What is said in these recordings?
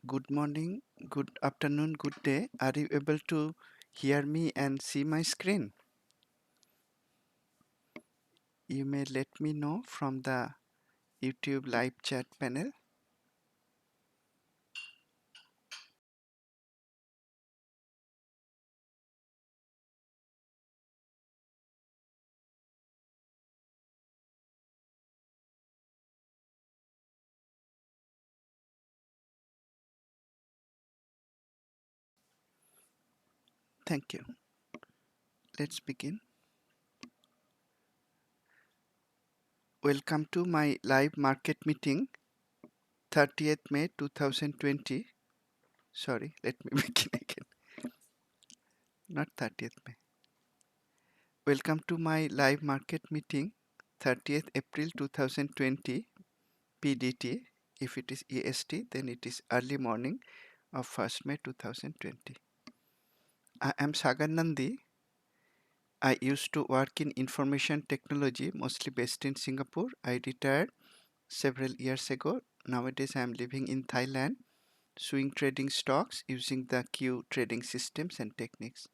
Good morning, good afternoon, good day. Are you able to hear me and see my screen? You may let me know from the YouTube live chat panel. Thank you. Let's begin. Welcome to my live market meeting, 30th May 2020. Sorry, let me begin again. Not 30th May. Welcome to my live market meeting, 30th April 2020, PDT. If it is EST, then it is early morning of 1st May 2020. I am Sagar Nandi. I used to work in information technology, mostly based in Singapore. I retired several years ago. Nowadays, I am living in Thailand, swing trading stocks using the Q trading systems and techniques.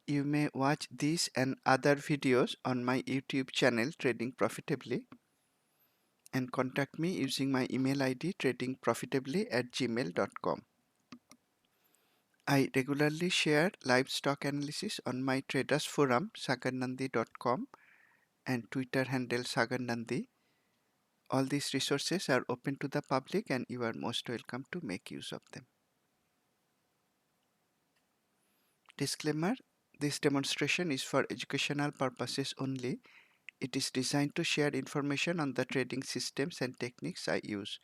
You may watch these and other videos on my YouTube channel, Trading Profitably, and contact me using my email ID, tradingprofitably@gmail.com. I regularly share live stock analysis on my traders forum, sagarnandi.com, and Twitter handle sagarnandi. All these resources are open to the public and you are most welcome to make use of them. Disclaimer: this demonstration is for educational purposes only. It is designed to share information on the trading systems and techniques I use.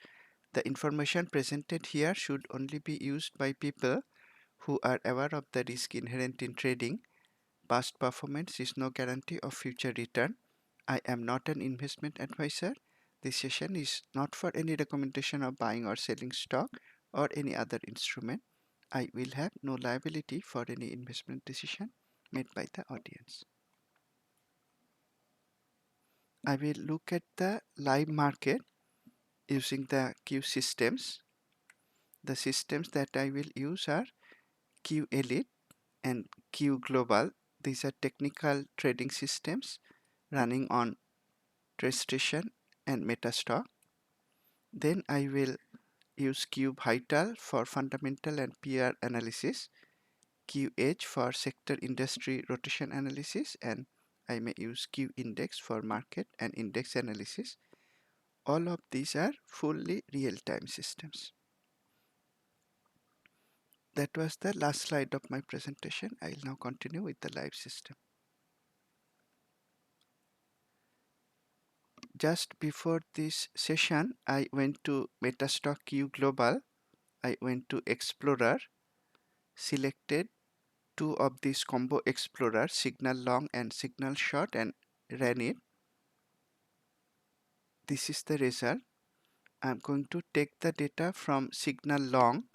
The information presented here should only be used by people who are aware of the risk inherent in trading. Past performance is no guarantee of future return. I am not an investment advisor. This session is not for any recommendation of buying or selling stock or any other instrument. I will have no liability for any investment decision made by the audience. I will look at the live market using the Q systems. The systems that I will use are Q Elite and Q Global. These are technical trading systems running on TradeStation and MetaStock. Then I will use Q Vital for fundamental and PR analysis, Q Edge for sector industry rotation analysis, and I may use Q Index for market and index analysis. All of these are fully real-time systems. That was the last slide of my presentation. I will now continue with the live system. Just before this session, I went to MetaStock Q Global. I went to Explorer, selected two of these combo explorer, signal long and signal short, and ran it. This is the result. I'm going to take the data from signal long,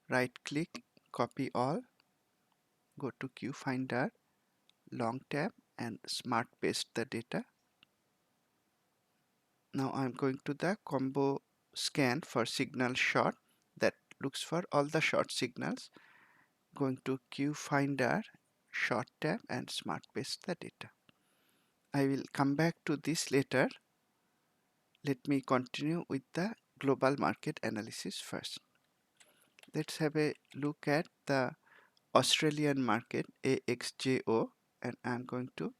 right click, copy all, go to Q Finder, long tab, and smart paste the data. Now I'm going to the combo scan for signal short that looks for all the short signals. Going to Q Finder, short tab, and smart paste the data. I will come back to this later. Let me continue with the global market analysis first. Let's have a look at the Australian market, AXJO, and I'm going to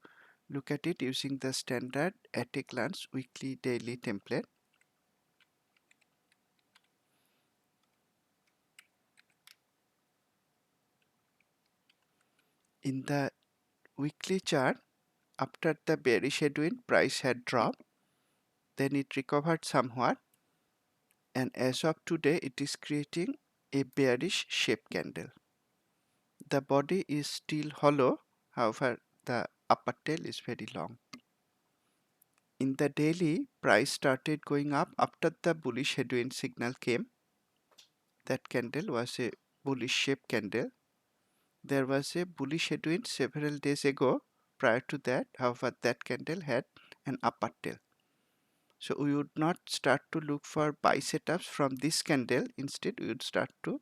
look at it using the standard at a glance weekly daily template. In the weekly chart, after the bearish headwind, price had dropped, then it recovered somewhat, and as of today it is creating a bearish shape candle. The body is still hollow, however the upper tail is very long. In the daily, price started going up after the bullish headwind signal came. That candle was a bullish shape candle. There was a bullish headwind several days ago. Prior to that, however, that candle had an upper tail. So we would not start to look for buy setups from this candle. Instead, we would start to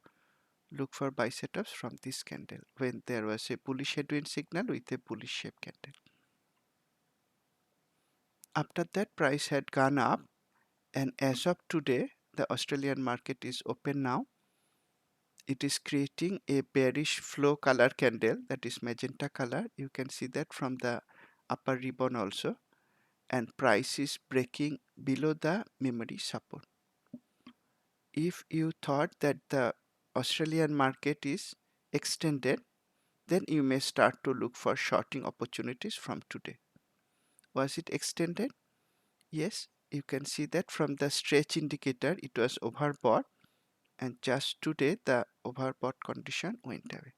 look for buy setups from this candle when there was a bullish headwind signal with a bullish shape candle. After that, price had gone up, and as of today, the Australian market is open now. It is creating a bearish flow color candle, that is magenta color. You can see that from the upper ribbon also, and price is breaking below the memory support. If you thought that the Australian market is extended, then you may start to look for shorting opportunities from today. Was it extended? Yes, you can see that from the stretch indicator it was overbought, and just today the overbought condition went away.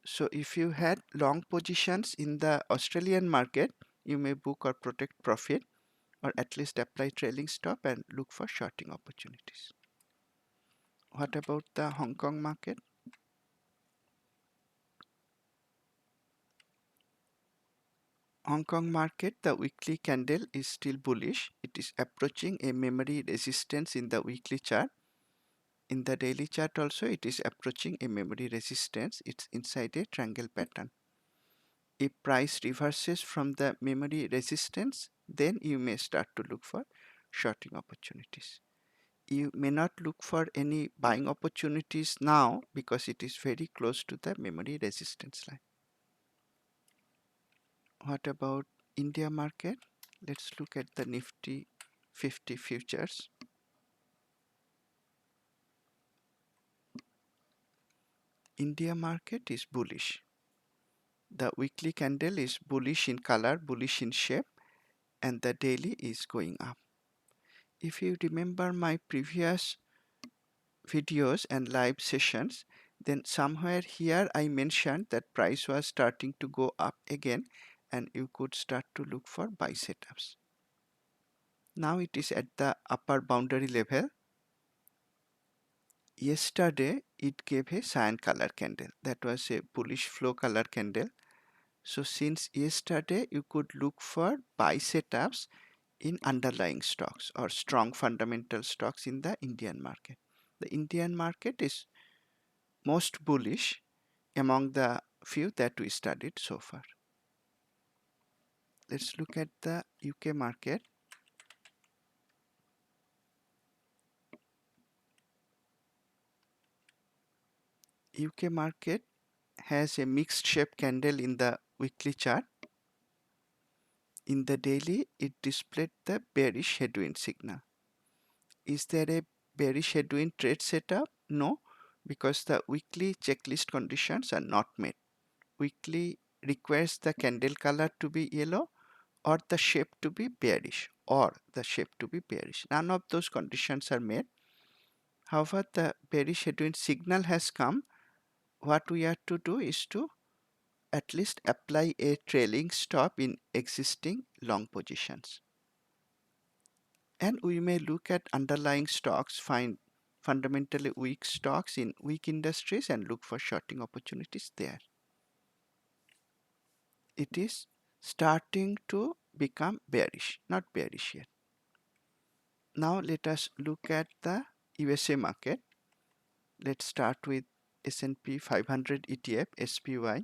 So if you had long positions in the Australian market, you may book or protect profit, or at least apply trailing stop and look for shorting opportunities. What about the Hong Kong market? Hong Kong market, the weekly candle is still bullish. It is approaching a memory resistance in the weekly chart. In the daily chart also, it is approaching a memory resistance. It's inside a triangle pattern. If price reverses from the memory resistance, then you may start to look for shorting opportunities. You may not look for any buying opportunities now because it is very close to the memory resistance line. What about India market? Let's look at the Nifty 50 futures. India market is bullish. The weekly candle is bullish in color, bullish in shape, and the daily is going up. If you remember my previous videos and live sessions, then somewhere here I mentioned that price was starting to go up again and you could start to look for buy setups. Now it is at the upper boundary level. Yesterday it gave a cyan color candle, that was a bullish flow color candle. So since yesterday you could look for buy setups in underlying stocks or strong fundamental stocks in the Indian market. The Indian market is most bullish among the few that we studied so far. Let's look at the UK market. UK market has a mixed shape candle in the weekly chart. In the daily, it displayed the bearish headwind signal. Is there a bearish headwind trade setup? No, because the weekly checklist conditions are not met. Weekly requires the candle color to be yellow or the shape to be bearish None of those conditions are met. However, the bearish headwind signal has come. What we have to do is to at least apply a trailing stop in existing long positions. And we may look at underlying stocks, find fundamentally weak stocks in weak industries and look for shorting opportunities there. It is starting to become bearish, not bearish yet. Now let us look at the USA market. Let's start with S&P 500 ETF, SPY.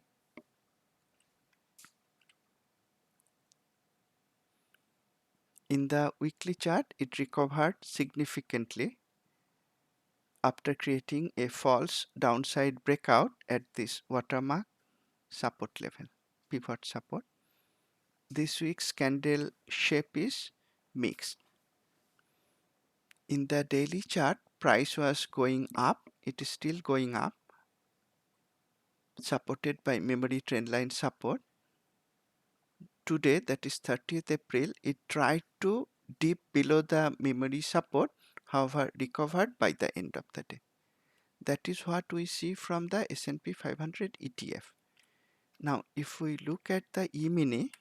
In the weekly chart, it recovered significantly after creating a false downside breakout at this watermark support level, pivot support. This week's candle shape is mixed. In the daily chart, price was going up. It is still going up, supported by memory trendline support. Today, that is 30th April, it tried to dip below the memory support, however recovered by the end of the day. That is what we see from the S&P 500 ETF. Now, if we look at the E-mini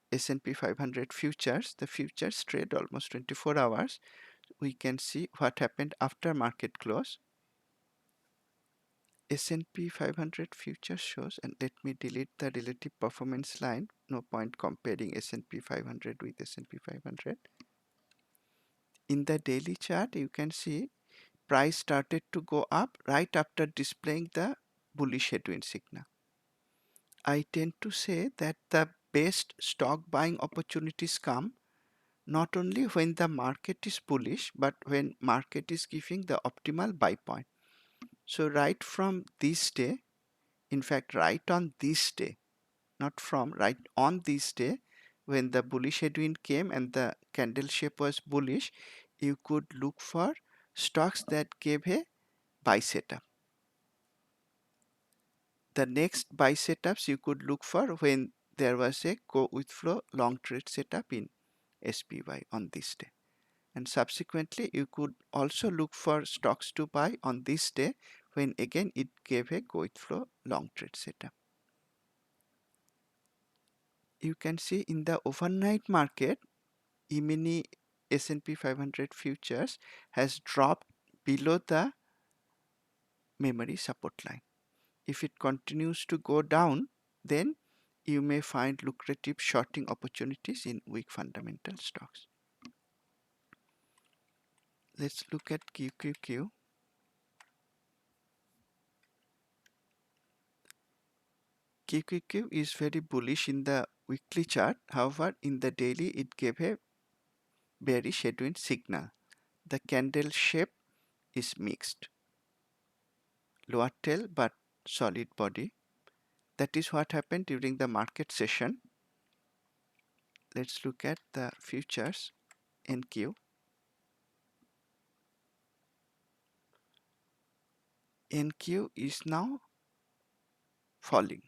S&P 500 futures, the futures trade almost 24 hours. We can see what happened after market close. S&P 500 futures shows, and let me delete the relative performance line. No point comparing S&P 500 with S&P 500. In the daily chart, you can see price started to go up right after displaying the bullish headwind signal. I tend to say that the best stock buying opportunities come not only when the market is bullish, but when market is giving the optimal buy point. So right from this day, in fact, right on this day, not from, right on this day, when the bullish headwind came and the candle shape was bullish, you could look for stocks that gave a buy setup. The next buy setups you could look for when there was a go with flow long trade setup in SPY on this day. And subsequently, you could also look for stocks to buy on this day when again it gave a go with flow long trade setup. You can see in the overnight market, E-mini S&P 500 futures has dropped below the memory support line. If it continues to go down, then you may find lucrative shorting opportunities in weak fundamental stocks. Let's look at QQQ. QQQ is very bullish in the weekly chart. However, in the daily, it gave a bearish headwind signal. The candle shape is mixed. Lower tail but solid body. That is what happened during the market session. Let's look at the futures NQ. NQ is now falling.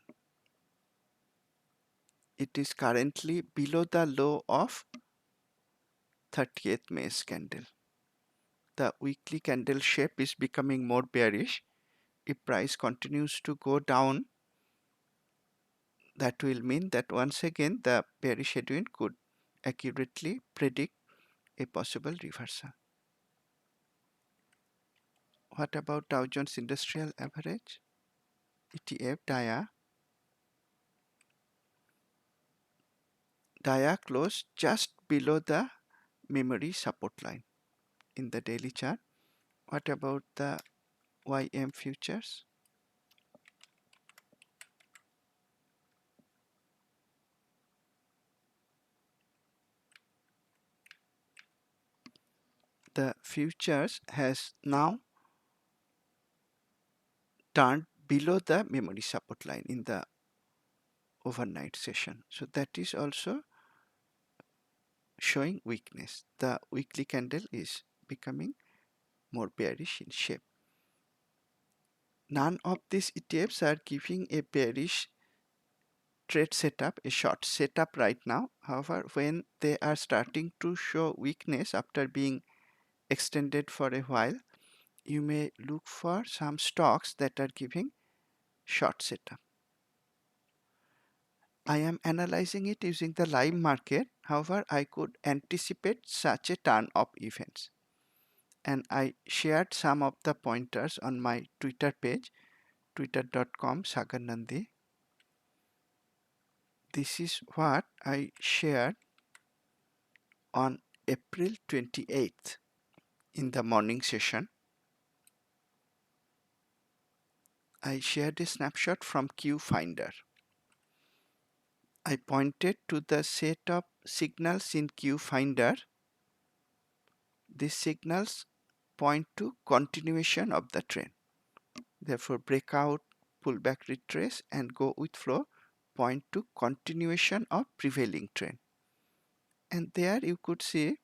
It is currently below the low of 30th May's candle. The weekly candle shape is becoming more bearish. If price continues to go down, that will mean that once again the bearish headwind could accurately predict a possible reversal. What about Dow Jones Industrial Average? ETF DIA. DIA closed just below the memory support line in the daily chart. What about the YM futures? The futures has now turned below the memory support line in the overnight session. So that is also showing weakness. The weekly candle is becoming more bearish in shape. None of these ETFs are giving a bearish trade setup, a short setup right now. However, when they are starting to show weakness after being extended for a while, you may look for some stocks that are giving short setup. I am analyzing it using the live market. However, I could anticipate such a turn of events. And I shared some of the pointers on my Twitter page, twitter.com/sagarnandi. This is what I shared on April 28th in the morning session. I shared a snapshot from QFinder. I pointed to the set of signals in QFinder. These signals point to continuation of the trend. Therefore, breakout, pullback, retrace, and go with flow point to continuation of prevailing trend. And there you could see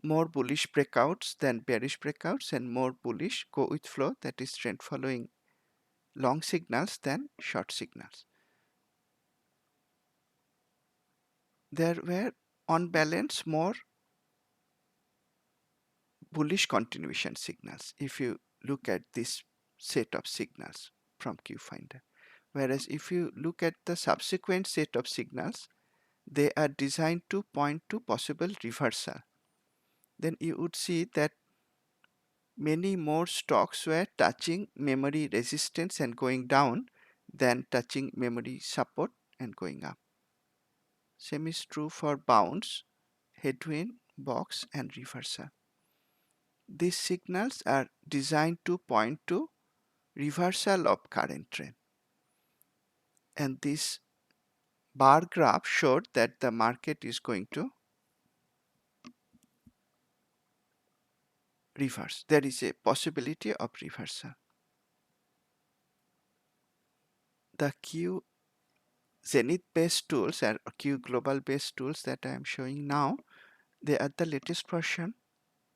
more bullish breakouts than bearish breakouts and more bullish go with flow, that is trend following long signals than short signals. There were on balance more bullish continuation signals if you look at this set of signals from QFinder. Whereas if you look at the subsequent set of signals, they are designed to point to possible reversal. Then you would see that many more stocks were touching memory resistance and going down than touching memory support and going up. Same is true for bounce, headwind, box, and reversal. These signals are designed to point to reversal of current trend. And this bar graph showed that the market is going to reverse. There is a possibility of reversal. The Q Zenith based tools or Q global based tools that I am showing now, they are the latest version.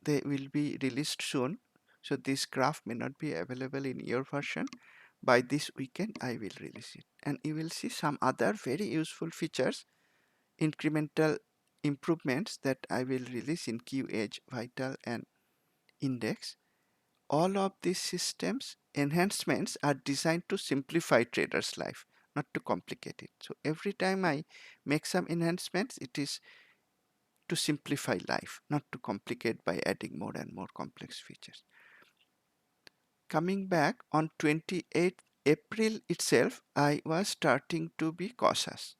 They will be released soon. So this graph may not be available in your version. By this weekend, I will release it. And you will see some other very useful features, incremental improvements that I will release in Q Edge, Vital, and Index. All of these systems enhancements are designed to simplify traders' life, not to complicate it. So every time I make some enhancements, it is to simplify life, not to complicate by adding more and more complex features. Coming back on 28th April itself, I was starting to be cautious.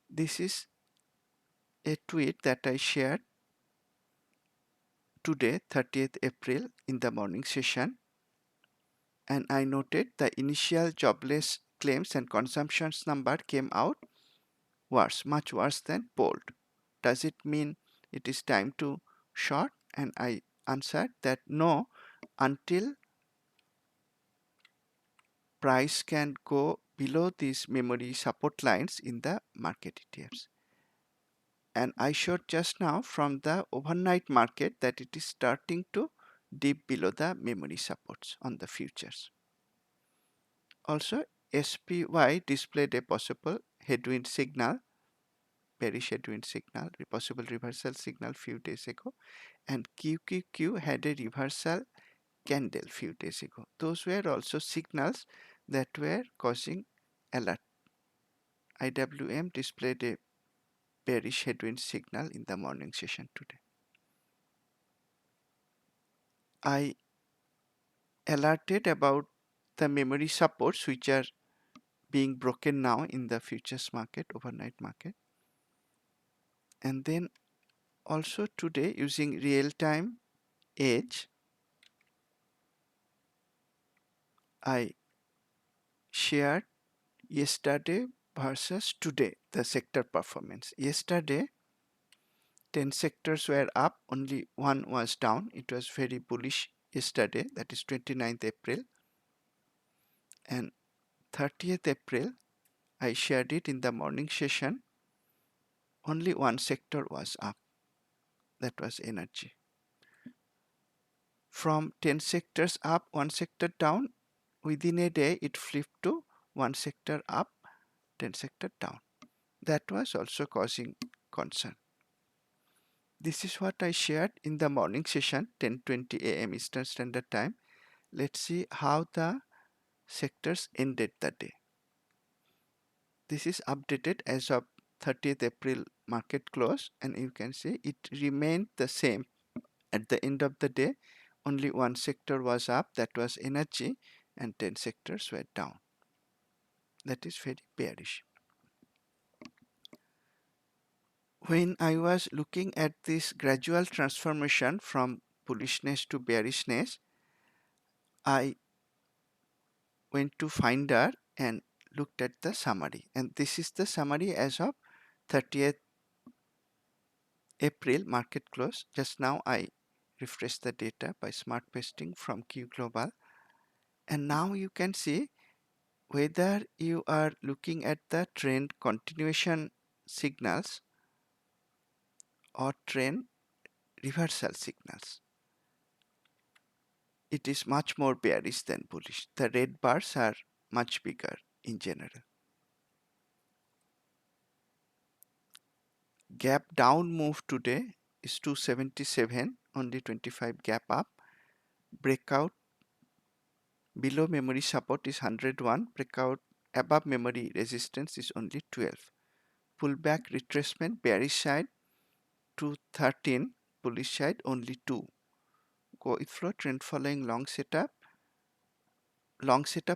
This is a tweet that I shared today, 30th April, in the morning session, and I noted the initial jobless claims and consumptions number came out worse, much worse than polled. Does it mean it is time to short? And I answered that no, until price can go below these memory support lines in the market ETFs. And I showed just now from the overnight market that it is starting to dip below the memory supports on the futures. Also, SPY displayed a possible headwind signal, bearish headwind signal, possible reversal signal few days ago, and QQQ had a reversal candle few days ago. Those were also signals that were causing alert. IWM displayed a bearish headwind signal in the morning session today. I alerted about the memory supports which are being broken now in the futures market, overnight market. And then also today using real-time edge, I shared yesterday versus today the sector performance. Yesterday 10 sectors were up, only one was down. It was very bullish yesterday, that is 29th April. And 30th April, I shared it in the morning session. Only one sector was up, that was energy. From 10 sectors up, one sector down, within a day it flipped to one sector up, 10 sector down. That was also causing concern. This is what I shared in the morning session, 10:20 a.m. Eastern Standard Time. Let's see how the sectors ended the day. This is updated as of 30th April market close, and you can see it remained the same at the end of the day. Only one sector was up, that was energy, and 10 sectors were down. That is very bearish. When I was looking at this gradual transformation from bullishness to bearishness, I went to Finder and looked at the summary. And this is the summary as of 30th April market close. Just now I refreshed the data by smart pasting from Q Global. And now you can see whether you are looking at the trend continuation signals or trend reversal signals. It is much more bearish than bullish. The red bars are much bigger in general. Gap down move today is 277, only 25 gap up. Breakout below memory support is 101. Breakout above memory resistance is only 12. Pullback retracement bearish side 213, bullish side only 2. go with flow, trend following long setup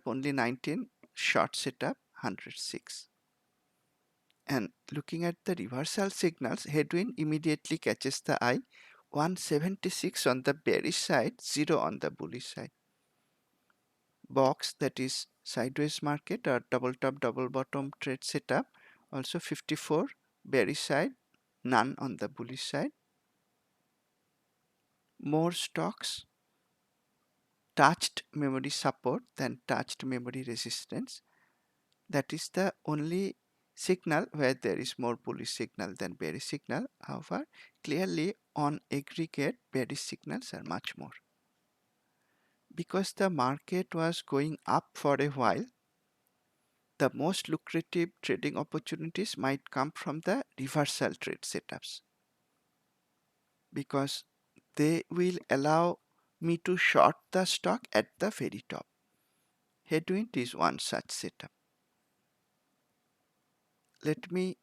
only 19, short setup 106. And looking at the reversal signals, headwind immediately catches the eye, 176 on the bearish side, 0 on the bullish side. Box, that is sideways market or double top double bottom trade setup, also 54 bearish side, none on the bullish side. More stocks touched memory support than touched memory resistance. That is the only signal where there is more bullish signal than bearish signal. However, clearly on aggregate, bearish signals are much more. Because the market was going up for a while, the most lucrative trading opportunities might come from the reversal trade setups, because they will allow me to short the stock at the very top. Headwind is one such setup. Let me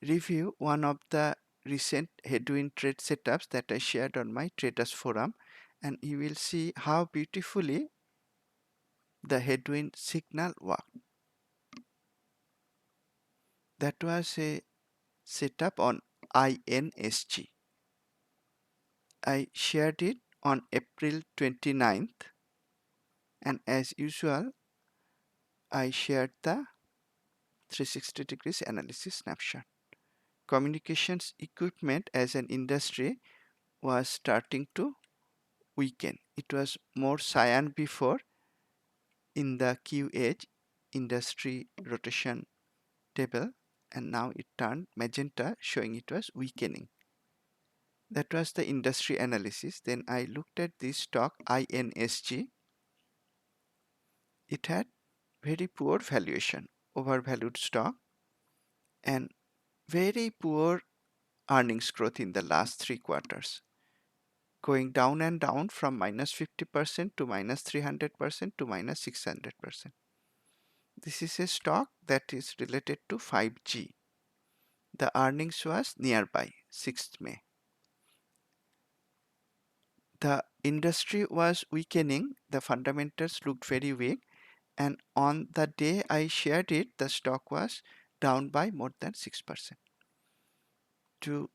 review one of the recent headwind trade setups that I shared on my traders forum, and you will see how beautifully the headwind signal worked. That was a setup on INSG. I shared it on April 29th, and as usual I shared the 360 degrees analysis snapshot. Communications equipment as an industry was starting to weaken. It was more cyan before in the Q edge industry rotation table, and now it turned magenta, showing it was weakening. That was the industry analysis. Then I looked at this stock INSG. It had very poor valuation, overvalued stock, and very poor earnings growth in the last 3 quarters, going down and down from -50% to -300% to -600%. This is a stock that is related to 5G. The earnings was nearby, 6th May. The industry was weakening, the fundamentals looked very weak, and on the day I shared it, the stock was down by more than 6%. To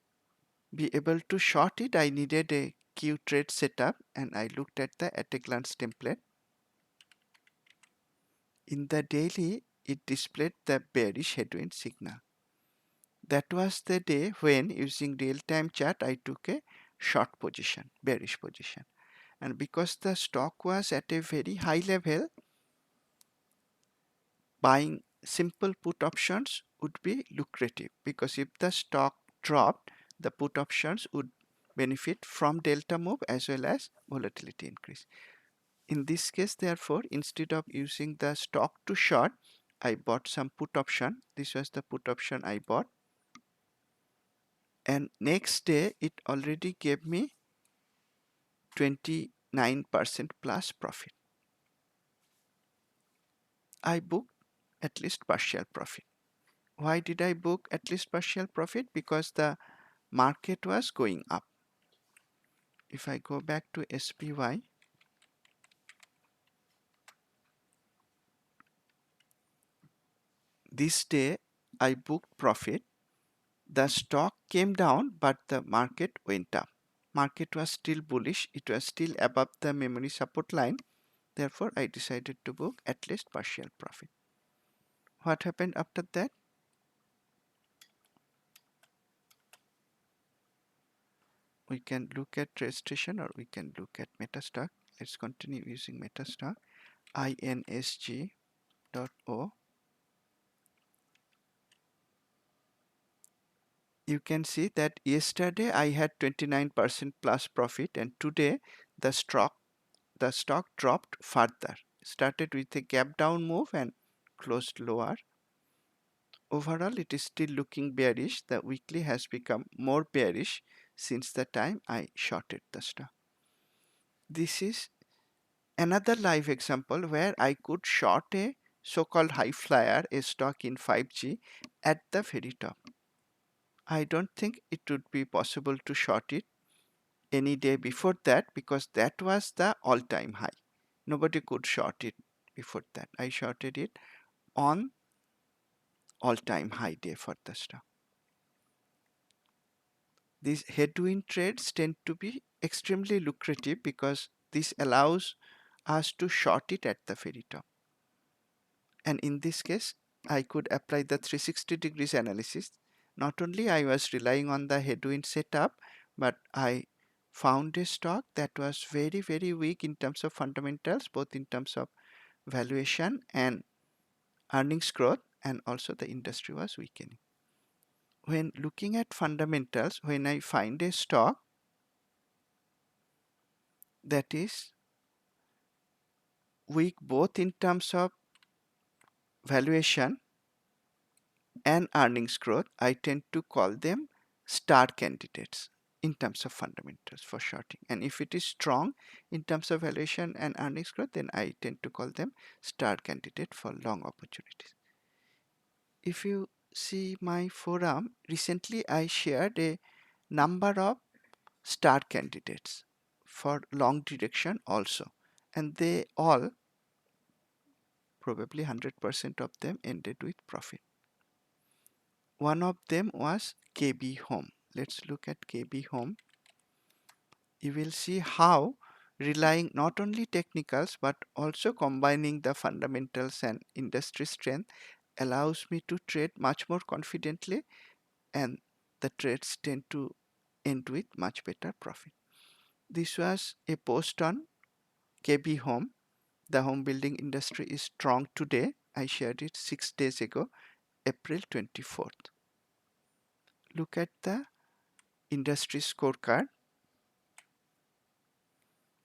be able to short it, I needed a Q trade setup, and I looked at the at a glance template. In the daily, it displayed the bearish headwind signal. That was the day when, using real-time chart, I took a short position, bearish position. And because the stock was at a very high level, buying simple put options would be lucrative, because if the stock dropped, the put options would benefit from delta move as well as volatility increase. In this case, therefore, instead of using the stock to short, I bought some put option. This was the put option I bought, and next day it already gave me 29% plus profit. I booked at least partial profit. Why did I book at least partial profit? Because the market was going up. If I go back to SPY, this day I booked profit. The stock came down, but the market went up. Market was still bullish. It was still above the memory support line. Therefore, I decided to book at least partial profit. What happened after that? We can look at registration, or we can look at MetaStock. Let's continue using MetaStock. INSG.O. You can see that yesterday I had 29% plus profit, and today the stock dropped further. Started with a gap down move and closed lower. Overall, it is still looking bearish. The weekly has become more bearish since the time I shorted the stock. This is another live example where I could short a so-called high flyer, a stock in 5G, at the very top. I don't think it would be possible to short it any day before that, because that was the all-time high. Nobody could short it before that. I shorted it on all-time high day for the stock. These headwind trades tend to be extremely lucrative because this allows us to short it at the very top. And in this case, I could apply the 360 degrees analysis. Not only I was relying on the headwind setup, but I found a stock that was very, very weak in terms of fundamentals, both in terms of valuation and earnings growth, and also the industry was weakening. When looking at fundamentals, when I find a stock that is weak both in terms of valuation and earnings growth, I tend to call them star candidates in terms of fundamentals for shorting. And if it is strong in terms of valuation and earnings growth, then I tend to call them star candidate for long opportunities. If you see my forum, recently I shared a number of star candidates for long direction also, and they all, probably 100% of them, ended with profit. One of them was KB Home. Let's look at KB Home. You will see how relying not only technicals but also combining the fundamentals and industry strength allows me to trade much more confidently, and the trades tend to end with much better profit. This was a post on KB Home. The home building industry is strong today. I shared it 6 days ago, April 24th. Look at the industry scorecard.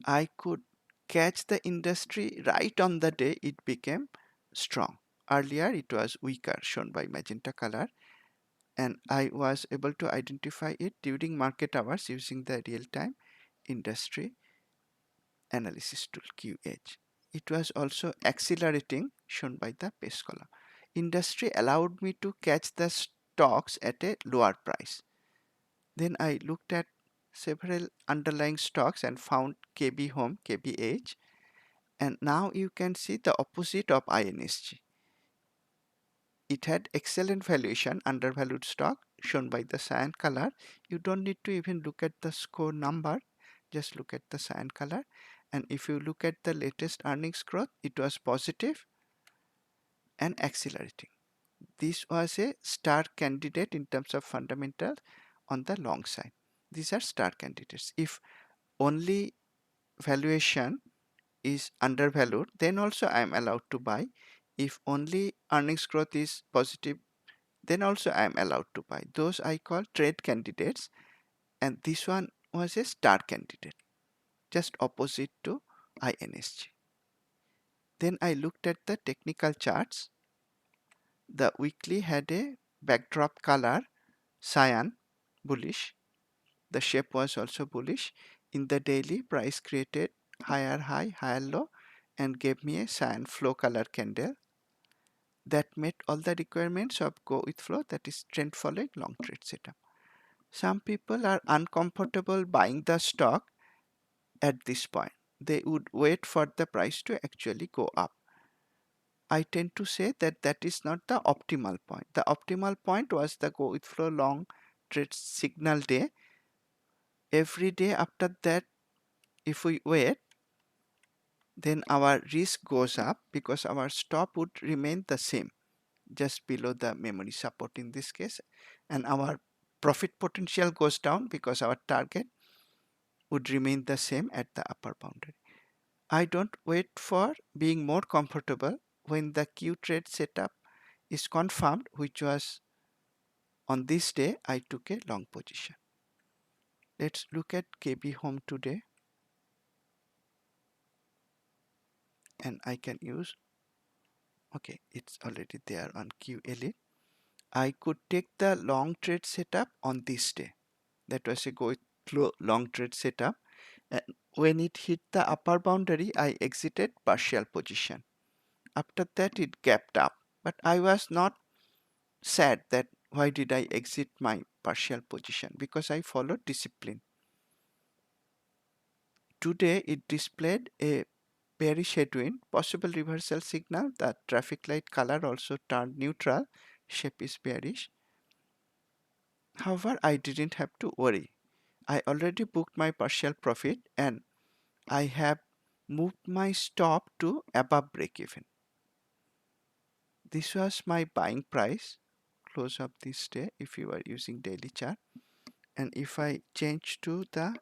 I could catch the industry right on the day it became strong. Earlier it was weaker, shown by magenta color, and I was able to identify it during market hours using the real-time industry analysis tool QH. It was also accelerating, shown by the pace column. Industry allowed me to catch the stocks at a lower price. Then I looked at several underlying stocks and found KB Home, KBH, and now you can see the opposite of INSG. It had excellent valuation, undervalued stock, shown by the cyan color. You don't need to even look at the score number, just look at the cyan color. And if you look at the latest earnings growth, it was positive and accelerating. This was a star candidate in terms of fundamentals on the long side. These are star candidates. If only valuation is undervalued, then also I am allowed to buy. If only earnings growth is positive, then also I am allowed to buy. Those I call trade candidates, and this one was a star candidate, just opposite to INSG. Then I looked at the technical charts. The weekly had a backdrop color cyan, bullish. The shape was also bullish. In the daily, price created higher high, higher low, and gave me a cyan flow color candle that met all the requirements of go with flow, that is trend following long trade setup. Some people are uncomfortable buying the stock at this point. They would wait for the price to actually go up. I tend to say that that is not the optimal point. The optimal point was the go with flow long trade signal day. Every day after that, if we wait, then our risk goes up because our stop would remain the same, just below the memory support in this case, and our profit potential goes down because our target would remain the same at the upper boundary. I don't wait for being more comfortable when the Q trade setup is confirmed, which was on this day. I took a long position. Let's look at KB Home today, and I can use, okay, it's already there on QLE. I could take the long trade setup on this day. That was a go flow long trade setup, and when it hit the upper boundary, I exited partial position. After that, it gapped up, but I was not sad that why did I exit my partial position, because I followed discipline. Today it displayed a bearish headwind, possible reversal signal. The traffic light color also turned neutral. Shape is bearish. However, I didn't have to worry. I already booked my partial profit and I have moved my stop to above break even. This was my buying price, close of this day if you are using daily chart. And if I change to the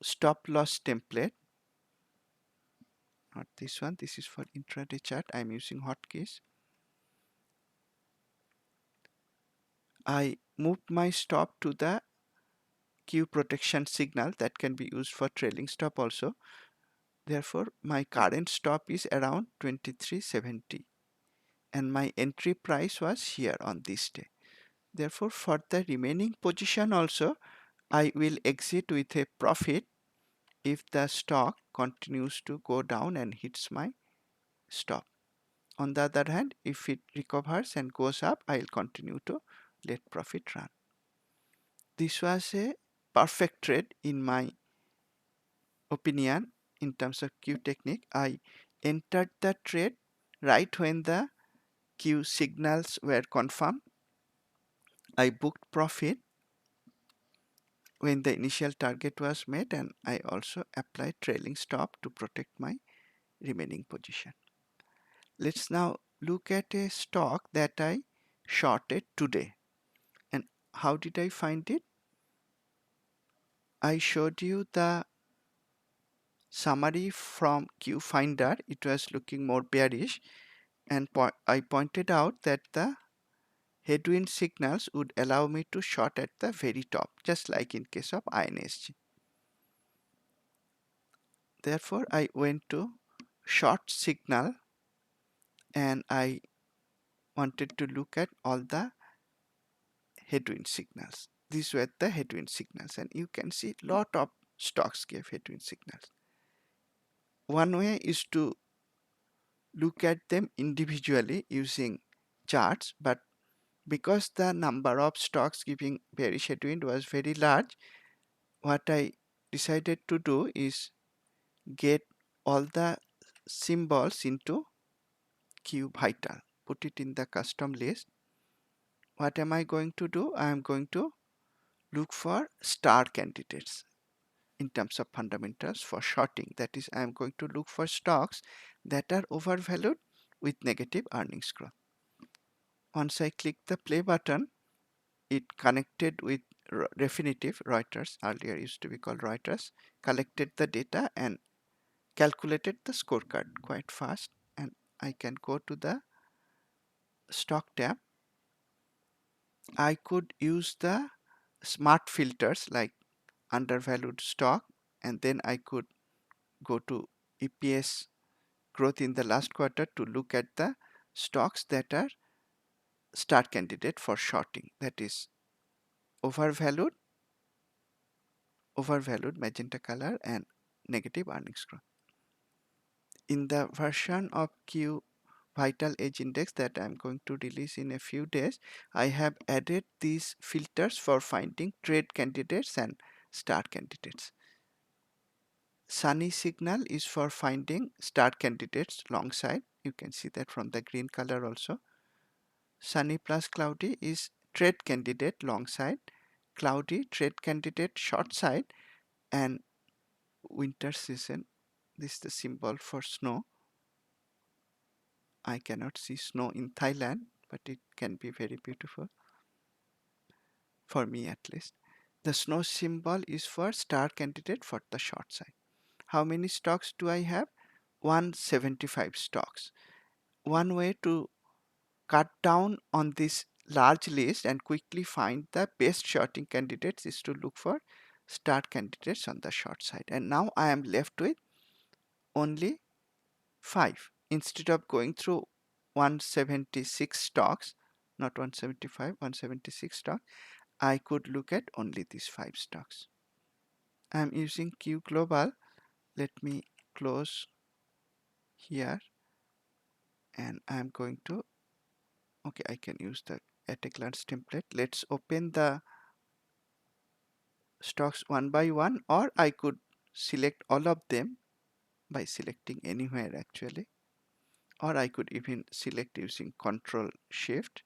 stop loss template, not this one, this is for intraday chart, I'm using hotkeys. I moved my stop to the Q protection signal that can be used for trailing stop also. Therefore, my current stop is around 2370 and my entry price was here on this day. Therefore, for the remaining position also, I will exit with a profit if the stock continues to go down and hits my stop. On the other hand, if it recovers and goes up, I'll continue to let profit run. This was a perfect trade in my opinion in terms of Q technique. I entered the trade right when the Q signals were confirmed. I booked profit when the initial target was met and I also applied trailing stop to protect my remaining position. Let's now look at a stock that I shorted today. And how did I find it? I showed you the summary from Q Finder. It was looking more bearish and I pointed out that the headwind signals would allow me to short at the very top, just like in case of INSG. Therefore, I went to short signal and I wanted to look at all the headwind signals. These were the headwind signals and you can see lot of stocks gave headwind signals. One way is to look at them individually using charts, but because the number of stocks giving bearish headwind was very large, what I decided to do is get all the symbols into Q Vital, put it in the custom list. What am I going to do? I am going to look for star candidates in terms of fundamentals for shorting. That is, I am going to look for stocks that are overvalued with negative earnings growth. Once I click the play button, it connected with Refinitiv, Reuters, earlier used to be called Reuters, collected the data and calculated the scorecard quite fast. And I can go to the stock tab. I could use the smart filters like undervalued stock, and then I could go to EPS growth in the last quarter to look at the stocks that are star candidate for shorting, that is overvalued, magenta color and negative earnings growth. In the version of Q Vital Edge Index that I'm going to release in a few days, I have added these filters for finding trade candidates and star candidates. Sunny signal is for finding star candidates long side. You can see that from the green color also. Sunny plus cloudy is trade candidate long side, cloudy trade candidate short side, and winter season, this is the symbol for snow. I cannot see snow in Thailand, but it can be very beautiful for me at least. The snow symbol is for star candidate for the short side. How many stocks do I have? 175 stocks. One way to cut down on this large list and quickly find the best shorting candidates is to look for star candidates on the short side. And now I am left with only 5. Instead of going through 176 stocks, not 175, 176 stocks, I could look at only these 5 stocks. I am using Q Global. Let me close here and I am going to, okay, I can use the at a glance template. Let's open the stocks one by one, or I could select all of them by selecting anywhere actually, or I could even select using Control Shift,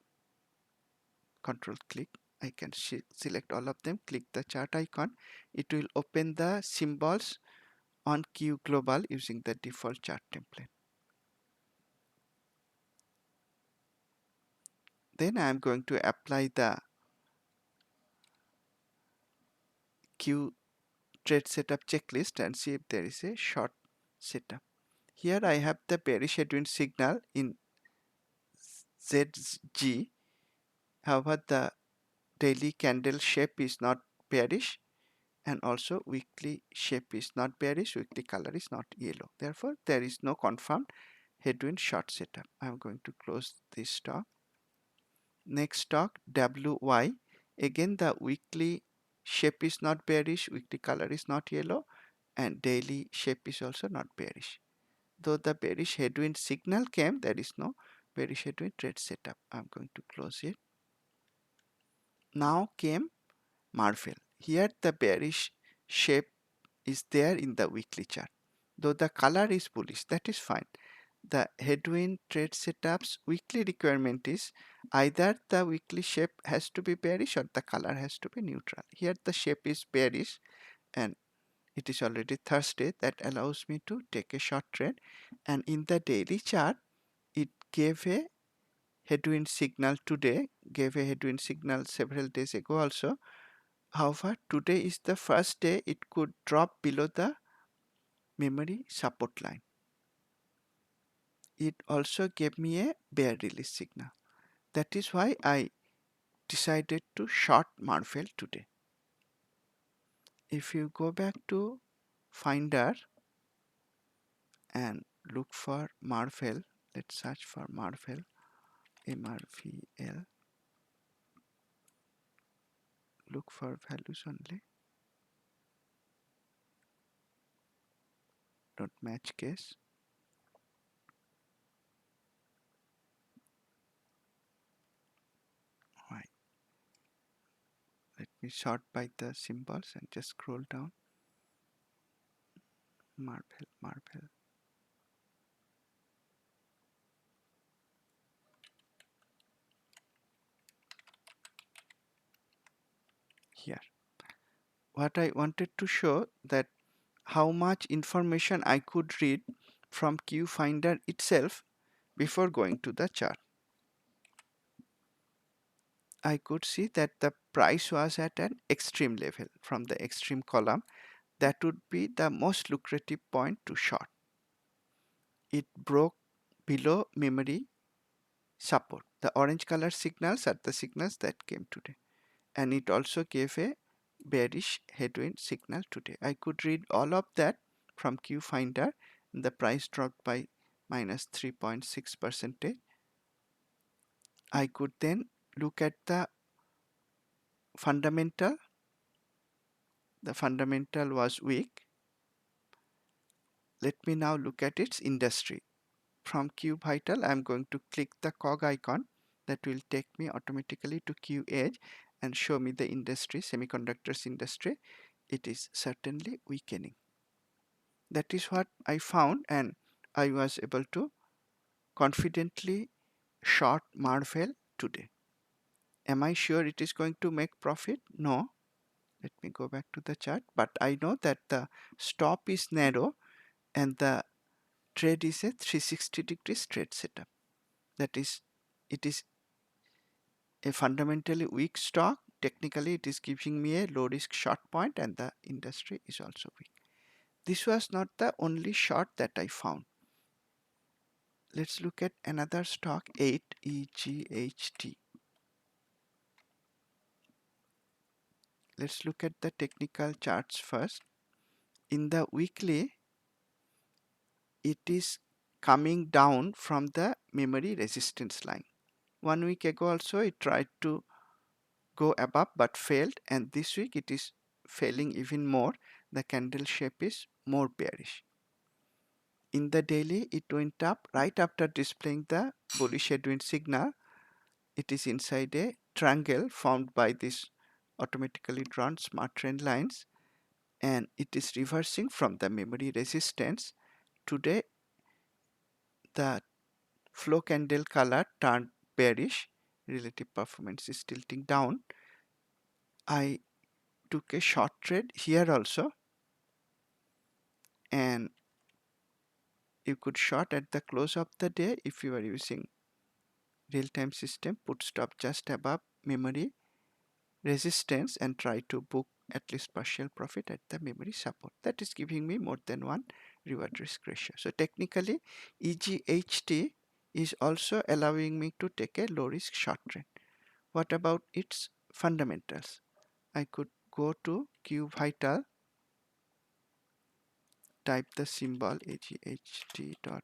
Control click. I can select all of them, click the chart icon. It will open the symbols on Q Global using the default chart template. Then I am going to apply the Q trade setup checklist and see if there is a short setup. Here I have the bearish headwind signal in ZG. However, the daily candle shape is not bearish, and also weekly shape is not bearish, weekly color is not yellow. Therefore, there is no confirmed headwind short setup. I am going to close this stock. Next stock, WY. Again, the weekly shape is not bearish, weekly color is not yellow, and daily shape is also not bearish. Though the bearish headwind signal came, there is no bearish headwind trade setup. I'm going to close it. Now came Marvel. Here the bearish shape is there in the weekly chart. Though the color is bullish, that is fine. The headwind trade setups weekly requirement is either the weekly shape has to be bearish or the color has to be neutral. Here the shape is bearish and it is already Thursday. That allows me to take a short trade, and in the daily chart it gave a headwind signal today, gave a headwind signal several days ago also. However, today is the first day it could drop below the memory support line. It also gave me a bear release signal. That is why I decided to short Marvel today. If you go back to Finder and look for Marvel, let's search for Marvel, MRVL, look for values only, don't match case. Right. Let me sort by the symbols and just scroll down. Marvel. Here. What I wanted to show that how much information I could read from Q Finder itself before going to the chart. I could see that the price was at an extreme level. From the extreme column, that would be the most lucrative point to short. It broke below memory support. The orange color signals are the signals that came today, and it also gave a bearish headwind signal today. I could read all of that from Q Finder. The price dropped by minus 3.6%. I could then look at the fundamental. The fundamental was weak. Let me now look at its industry. From Q Vital, I'm going to click the cog icon. That will take me automatically to Q Edge and show me the industry, semiconductors industry. It is certainly weakening. That is what I found, and I was able to confidently short Marvel today. Am I sure it is going to make profit? No. Let me go back to the chart, but I know that the stop is narrow and the trade is a 360 degrees trade setup. That is, it is a fundamentally weak stock. Technically, it is giving me a low risk short point, and the industry is also weak. This was not the only short that I found. Let's look at another stock, 8EGHT. Let's look at the technical charts first. In the weekly, it is coming down from the memory resistance line. 1 week ago also it tried to go above but failed, and this week it is failing even more. The candle shape is more bearish. In the daily, it went up right after displaying the bullish headwind signal. It is inside a triangle formed by this automatically drawn smart trend lines, and it is reversing from the memory resistance. Today the flow candle color turned bearish, relative performance is tilting down. I took a short trade here also, and you could short at the close of the day if you are using real-time system. Put stop just above memory resistance and try to book at least partial profit at the memory support. That is giving me more than one reward risk ratio. So technically EGHT is also allowing me to take a low risk short trade. What about its fundamentals? I could go to Q Vital, type the symbol AGHT.K.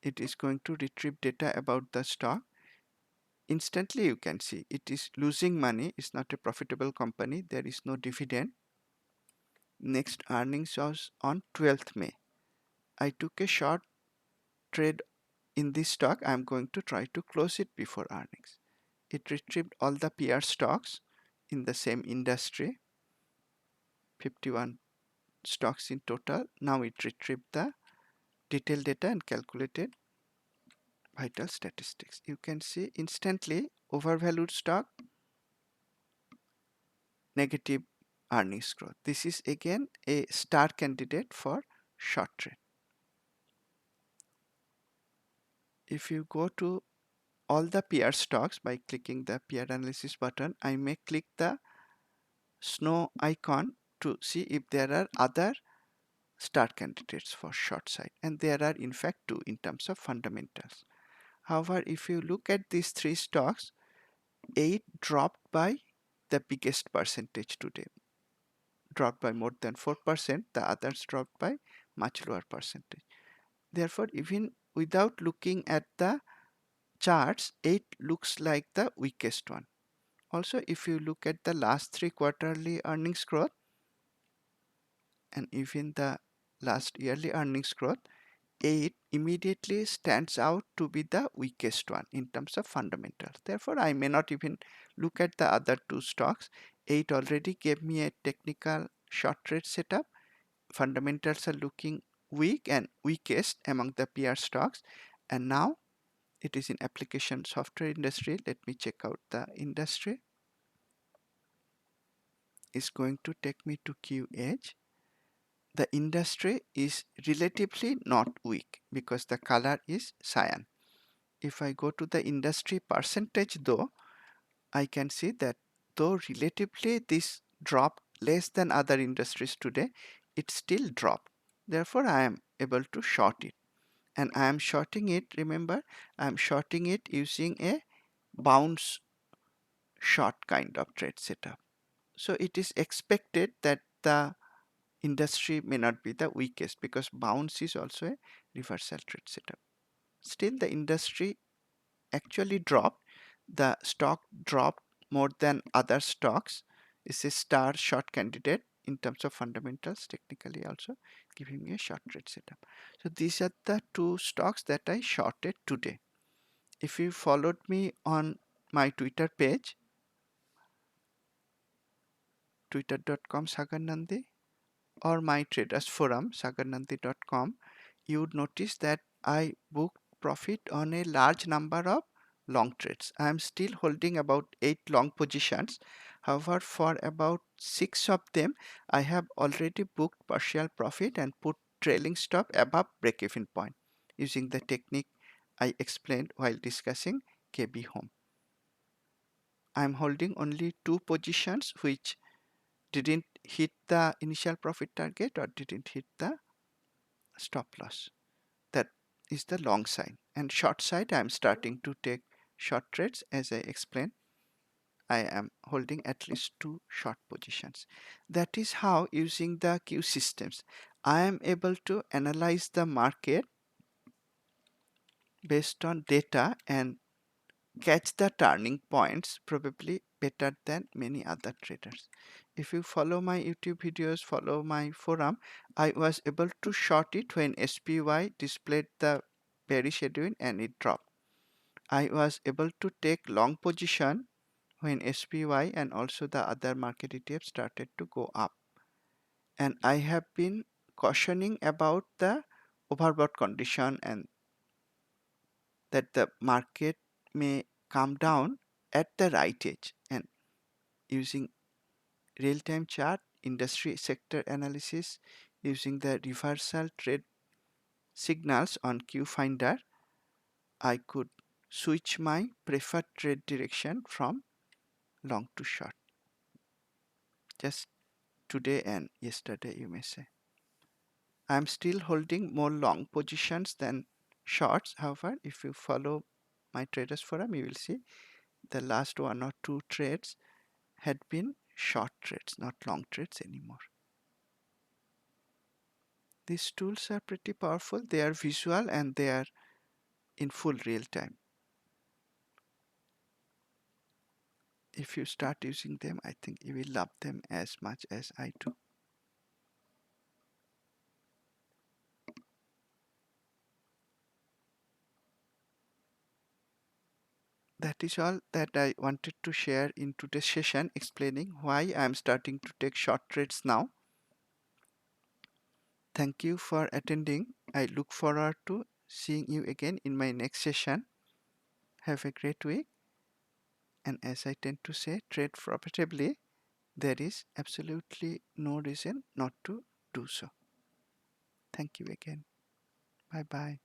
It is going to retrieve data about the stock. Instantly you can see it is losing money. It's not a profitable company. There is no dividend. Next earnings was on 12th May. I took a short trade in this stock. I'm going to try to close it before earnings. It retrieved all the peer stocks in the same industry, 51 stocks in total. Now it retrieved the detailed data and calculated vital statistics. You can see instantly overvalued stock, negative earnings growth. This is again a star candidate for short trade. If you go to all the peer stocks by clicking the peer analysis button, I may click the snow icon to see if there are other star candidates for short side, and there are in fact two in terms of fundamentals. However, if you look at these three stocks, 8 dropped by the biggest percentage today, dropped by more than 4%. The others dropped by much lower percentage. Therefore, even without looking at the charts, 8 looks like the weakest one. Also, if you look at the last 3 quarterly earnings growth and even the last yearly earnings growth, 8 immediately stands out to be the weakest one in terms of fundamentals. Therefore, I may not even look at the other two stocks. 8 already gave me a technical short trade setup. Fundamentals are looking weak and weakest among the peer stocks, and now it is in application software industry. Let me check out the industry. It's going to take me to QH. The industry is relatively not weak because the color is cyan. If I go to the industry percentage though, I can see that though relatively this dropped less than other industries today, it still dropped. Therefore, I am able to short it. And I am shorting it, remember, I am shorting it using a bounce short kind of trade setup. So it is expected that the industry may not be the weakest because bounce is also a reversal trade setup. Still, the industry actually dropped. The stock dropped more than other stocks. It's a star short candidate in terms of fundamentals, technically also giving me a short trade setup. So these are the two stocks that I shorted today. If you followed me on my Twitter page, twitter.com Sagarnandi, or my traders forum sagarnandi.com, you would notice that I booked profit on a large number of long trades. I am still holding about 8 long positions. However, for about 6 of them, I have already booked partial profit and put trailing stop above break-even point using the technique I explained while discussing KB Home. I am holding only 2 positions which didn't hit the initial profit target or didn't hit the stop loss. That is the long side. And short side, I am starting to take short trades. As I explained, I am holding at least 2 short positions. That is how, using the Q systems, I am able to analyze the market based on data and catch the turning points probably better than many other traders. If you follow my YouTube videos, follow my forum, I was able to short it when SPY displayed the bearish headwind and it dropped. I was able to take long position when SPY and also the other market ETF started to go up. And I have been cautioning about the overbought condition and that the market may come down at the right edge, and using real-time chart, industry sector analysis, using the reversal trade signals on Q Finder, I could switch my preferred trade direction from long to short. Just today and yesterday, you may say. I'm still holding more long positions than shorts. However, if you follow my traders forum, you will see the last one or two trades had been short trades, not long trades anymore. These tools are pretty powerful. They are visual and they are in full real time. If you start using them, I think you will love them as much as I do. That is all that I wanted to share in today's session, explaining why I am starting to take short trades now. Thank you for attending. I look forward to seeing you again in my next session. Have a great week. And as I tend to say, trade profitably. There is absolutely no reason not to do so. Thank you again. Bye bye.